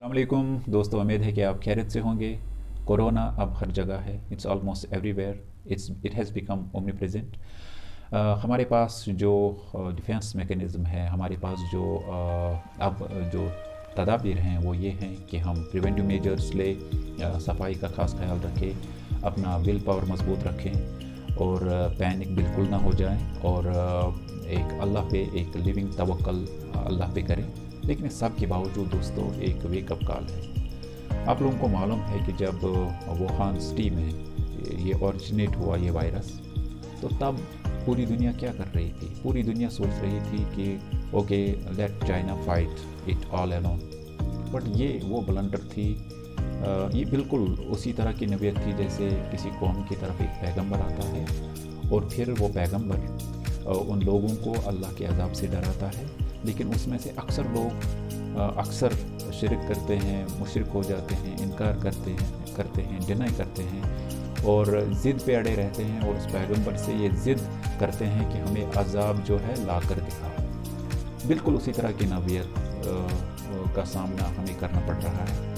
अस्सलामुअलैकुम दोस्तों, उम्मीद है कि आप खैरियत से होंगे। कोरोना अब हर जगह है, it's almost everywhere, it has become omni present. हमारे पास जो डिफेंस मैकेनिज़्म है, हमारे पास जो अब जो तदाबीर हैं वो ये हैं कि हम प्रिवेंटिव मेजर्स ले, सफाई का ख़ास ख्याल रखें, अपना विल पावर मजबूत रखें और पैनिक बिल्कुल ना हो जाएं और एक अल्लाह पे एक लिविंग तवक्ल अल्लाह पे करें। लेकिन इस सब के बावजूद दोस्तों एक वेकअप कॉल है। आप लोगों को मालूम है कि जब वुहान सिटी में ये ओरिजिनेट हुआ ये वायरस, तो तब पूरी दुनिया क्या कर रही थी? पूरी दुनिया सोच रही थी कि okay, let China fight it all alone. But ये वो ब्लंडर थी, ये बिल्कुल उसी तरह की नबीयत थी जैसे किसी कौम की तरफ एक पैगंबर आता है और फिर वो पैगंबर उन लोगों को अल्लाह के अज़ाब से डराता है, लेकिन उसमें से अक्सर लोग अक्सर शिरक करते हैं, मुशरिक हो जाते हैं, इनकार करते हैं, डिनाई करते हैं और ज़िद पे अड़े रहते हैं और उस पैगंबर से ये ज़िद करते हैं कि हमें अज़ाब जो है ला कर दिखाओ। बिल्कुल उसी तरह की नबीयत का सामना हमें करना पड़ रहा है।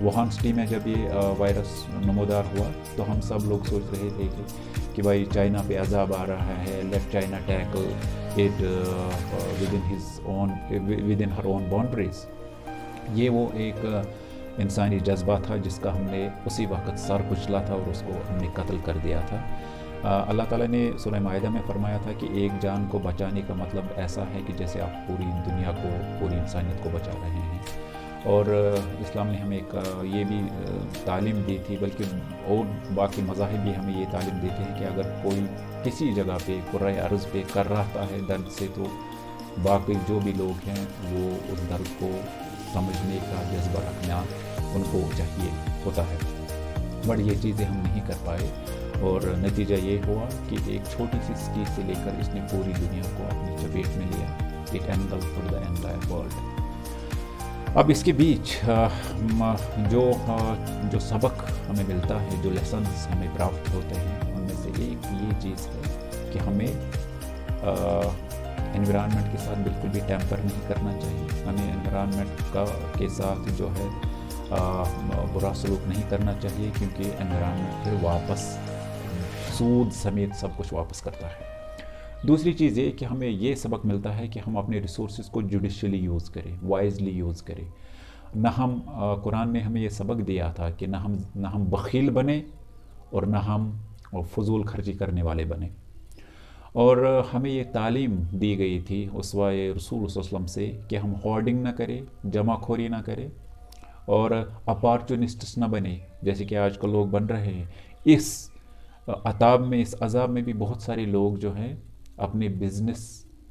वुहान सिटी में जब ये वायरस नमूदार हुआ तो हम सब लोग सोच रहे थे कि भाई चाइना पे अज़ाब आ रहा है, let China tackle it within her own boundaries. ये वो एक इंसानी जज्बा था जिसका हमने उसी वक्त सर कुचला था और उसको हमने कत्ल कर दिया था। अल्लाह ताला ने सूरह माइदा में फरमाया था कि एक जान को बचाने का मतलब ऐसा है कि जैसे आप पूरी दुनिया को, पूरी इंसानियत को बचा रहे हैं। और इस्लाम ने हमें एक ये भी तालीम दी थी, बल्कि और बाकी मज़ाहिब भी हमें ये तालीम देते हैं कि अगर कोई किसी जगह पे कुर्राए अर्ज़ पे कर रहा है दर्द से, तो बाकी जो भी लोग हैं वो उस दर्द को समझने का जज्बा रखना उनको चाहिए होता है। बट ये चीज़ें हम नहीं कर पाए और नतीजा ये हुआ कि एक छोटी सी चीज़ से लेकर इसने पूरी दुनिया को अपनी चपेट में लिया। It engulfed the entire world. अब इसके बीच जो सबक हमें मिलता है, जो लेसन्स हमें प्राप्त होते हैं, उनमें से एक ये चीज़ है कि हमें एनवायरनमेंट के साथ बिल्कुल भी टैम्पर नहीं करना चाहिए। हमें एनवायरनमेंट के साथ जो है बुरा सलूक नहीं करना चाहिए, क्योंकि एनवायरनमेंट फिर वापस सूद समेत सब कुछ वापस करता है। दूसरी चीज़ ये कि हमें ये सबक मिलता है कि हम अपने रिसोर्सेज को जुडिशली यूज़ करें, वाइजली यूज़ करें। न हम कुरान ने हमें ये सबक दिया था कि न हम बखील बने और न हम फजूल खर्ची करने वाले बने। और हमें ये तालीम दी गई थी उसवाए रसूल सल्लल्लाहु अलैहि वसल्लम से कि हम होर्डिंग ना करें, जमाखोरी ना करें और अपॉर्चुनिस्ट्स ना बने, जैसे कि आजकल लोग बन रहे हैं। इस अताब में, इस अजाब में भी बहुत सारे लोग जो हैं अपने बिजनेस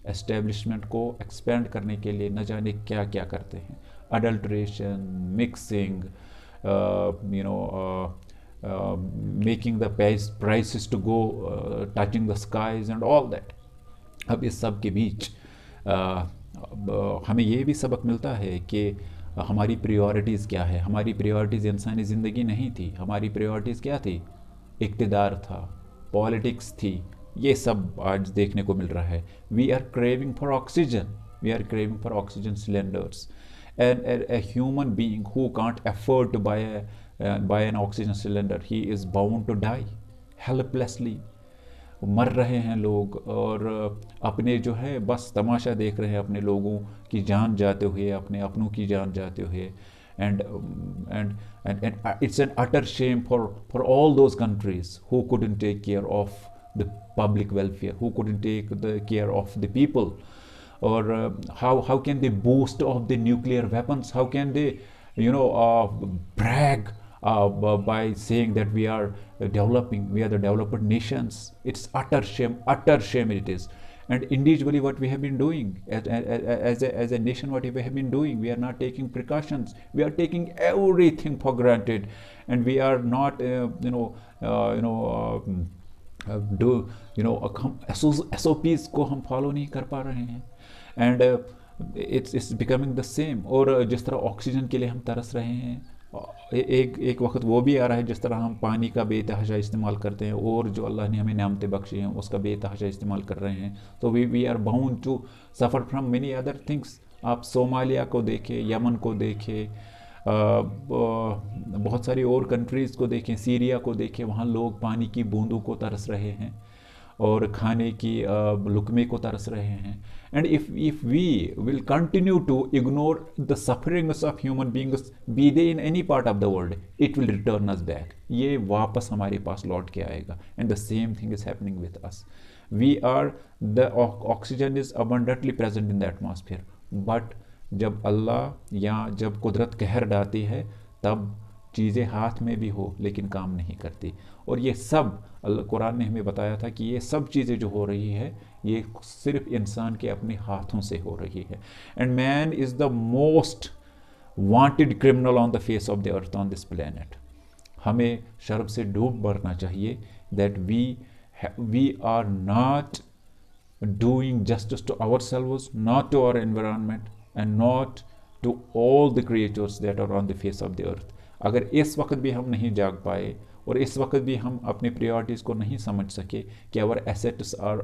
एस्टेब्लिशमेंट को एक्सपेंड करने के लिए न जाने क्या क्या करते हैं। Adulteration, mixing, making the prices to go touching the skies and all that। अब इस सब के बीच हमें ये भी सबक मिलता है कि हमारी प्रायोरिटीज़ क्या है। हमारी प्रायोरिटीज़ इंसानी ज़िंदगी नहीं थी, हमारी प्रायोरिटीज़ क्या थी? इक़्तिदार था, पॉलिटिक्स थी। ये सब आज देखने को मिल रहा है। We are craving for oxygen, we are craving for oxygen cylinders and a human being who can't afford to buy an oxygen cylinder, he is bound to die helplessly। मर रहे हैं लोग और अपने जो है बस तमाशा देख रहे हैं, अपने लोगों की जान जाते हुए, अपने अपनों की जान जाते हुए। and it's an utter shame for all those countries who couldn't take care of the public welfare, who couldn't take the care of the people। or how can they boast of the nuclear weapons? How can they brag by saying that we are developing, we are the developed nations? It's utter shame it is। And individually what we have been doing as a nation, what we have been doing, we are not taking precautions, we are taking everything for granted, and we are not SOPs को हम follow नहीं कर पा रहे हैं। And it's becoming the same. और जिस तरह ऑक्सीजन के लिए हम तरस रहे हैं, एक वक्त वो भी आ रहा है जिस तरह हम पानी का बेतहाशा इस्तेमाल करते हैं और जो अल्लाह ने हमें नेमतें बख्शी हैं उसका बेतहाशा इस्तेमाल कर रहे हैं। तो we are bound to suffer from many other things. आप सोमालिया को देखें, यमन को देखें, بہت ساری اور کنٹریز کو دیکھیں، سیریا کو دیکھیں، وہاں لوگ پانی کی بوندوں کو ترس رہے ہیں اور کھانے کی لقمے کو ترس رہے ہیں. And if we will continue to ignore the sufferings of human beings, be they in any part of the world, it will return us back. یہ واپس ہمارے پاس لوٹ کے آئے گا. And the same thing is happening with us. The oxygen is abundantly present in the atmosphere, but جب اللہ یا جب قدرت قہر ڈالتی ہے تب چیزیں ہاتھ میں بھی ہو لیکن کام نہیں کرتی. اور یہ سب اللہ قرآن نے ہمیں بتایا تھا کہ یہ سب چیزیں جو ہو رہی ہے یہ صرف انسان کے اپنے ہاتھوں سے ہو رہی ہے. And man is the most wanted criminal on the face of the earth on this planet. ہمیں شرم سے ڈوب مرنا چاہیے that we are not doing justice to ourselves, not to our environment, and not to all the creatures that are on the face of the earth. اگر اس وقت بھی ہم نہیں جاگ پائے اور اس وقت بھی ہم اپنی پریورٹیز کو نہیں سمجھ سکے کہ our assets are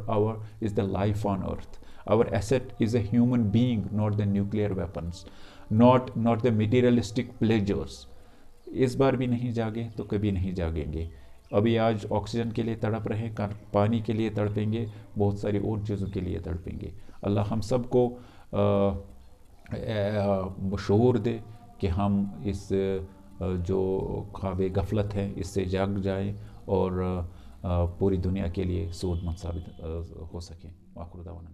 is the life on earth. Our asset is a human being, not the nuclear weapons, not the materialistic pleasures. اس بار بھی نہیں جاگے تو کبھی نہیں جاگیں گے. ابھی آج آکسیجن کے لیے تڑپ رہے، پانی کے لیے تڑپیں گے، بہت ساری اور چیزوں کے لیے تڑپیں گے. اللہ ہم سب کو شعور دے کہ ہم اس جو خواب غفلت ہے اس سے جاگ جائیں اور پوری دنیا کے لیے سود مند ثابت ہو سکیں. آخر دعوانا